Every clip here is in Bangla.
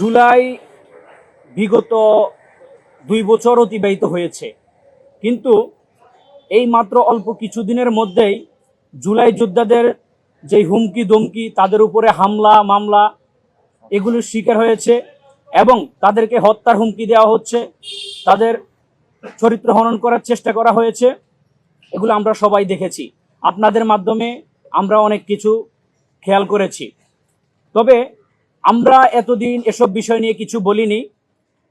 জুলাই বিগত 2 বছর অতিবাহিত হয়েছে, কিন্তু এই মাত্র অল্প কিছুদিনের মধ্যেই জুলাই যোদ্ধাদের যে হুমকি দমকি, তাদের উপরে হামলা মামলা এগুলোর শিকার হয়েছে এবং তাদেরকে হত্যার হুমকি দেওয়া হচ্ছে, তাদের চরিত্র হনন করার চেষ্টা করা হয়েছে। এগুলো আমরা সবাই দেখেছি, আপনাদের মাধ্যমে আমরা অনেক কিছু খেয়াল করেছি। তবে আমরা এতদিন এসব বিষয় নিয়ে কিছু বলিনি,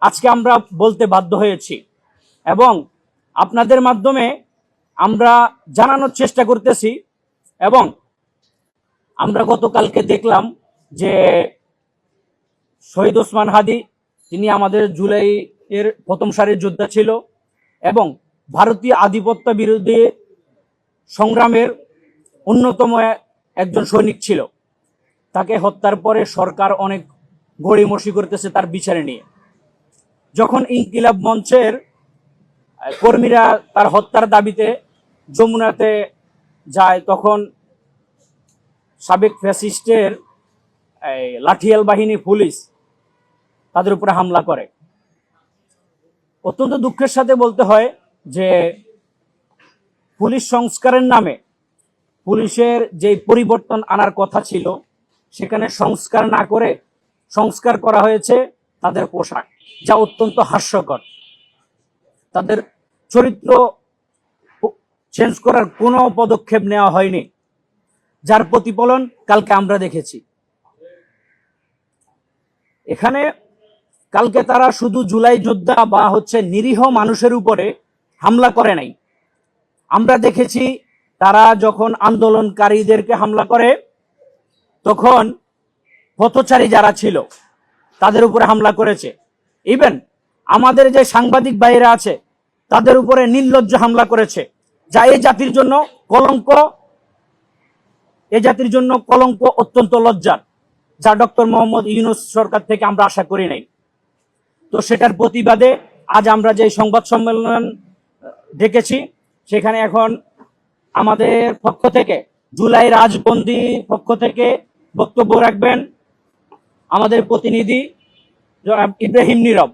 আজকে আমরা বলতে বাধ্য হয়েছি এবং আপনাদের মাধ্যমে আমরা জানানোর চেষ্টা করতেছি। এবং আমরা গতকালকে দেখলাম যে শহীদ ওসমান হাদি, তিনি আমাদের জুলাইয়ের প্রথম সারির যোদ্ধা ছিল এবং ভারতীয় আধিপত্য বিরোধী সংগ্রামের অন্যতম একজন সৈনিক ছিল। তাকে হত্যার পরে সরকার অনেক গড়িমসি করতেছে তার বিচারে নিয়ে। যখন ইনকিলাব মঞ্চের কর্মীরা তার হত্যার দাবিতে যমুনাতে যায়, তখন সাবেক ফ্যাসিস্টের লাঠিয়াল বাহিনী পুলিশ তাদের উপরে হামলা করে। অত্যন্ত দুঃখের সাথে বলতে হয় যে পুলিশ সংস্কারের নামে পুলিশের যে পরিবর্তন আনার কথা ছিল, সেখানে সংস্কার না করে সংস্কার করা হয়েছে তাদের পোশাক, যা অত্যন্ত হাস্যকর। তাদের চরিত্র চেঞ্জ করার কোনো পদক্ষেপ নেওয়া হয়নি, যার প্রতিফলন কালকে আমরা দেখেছি। এখানে কালকে তারা শুধু জুলাই যোদ্ধা বা নিরীহ মানুষের উপরে হামলা করে নাই, আমরা দেখেছি তারা যখন আন্দোলনকারীদেরকে হামলা করে তখন পথচারী যারা ছিল তাদের উপরে হামলা করেছে। ইভেন আমাদের যে সাংবাদিক ভাইয়েরা আছে তাদের উপরে নির্লজ্জ হামলা করেছে, যা এই জাতির জন্য কলঙ্ক, এই জাতির জন্য কলঙ্ক, অত্যন্ত লজ্জার, যা ডক্টর মোহাম্মদ ইউনূস সরকার থেকে আমরা আশা করি নাই। তো সেটার প্রতিবাদে আজ আমরা যে সংবাদ সম্মেলন ডেকেছি, সেখানে এখন আমাদের পক্ষ থেকে জুলাই রাজবন্দী পক্ষ থেকে বক্তব্য রাখবেন আমাদের প্রতিনিধি জনাব ইব্রাহিম নীরব।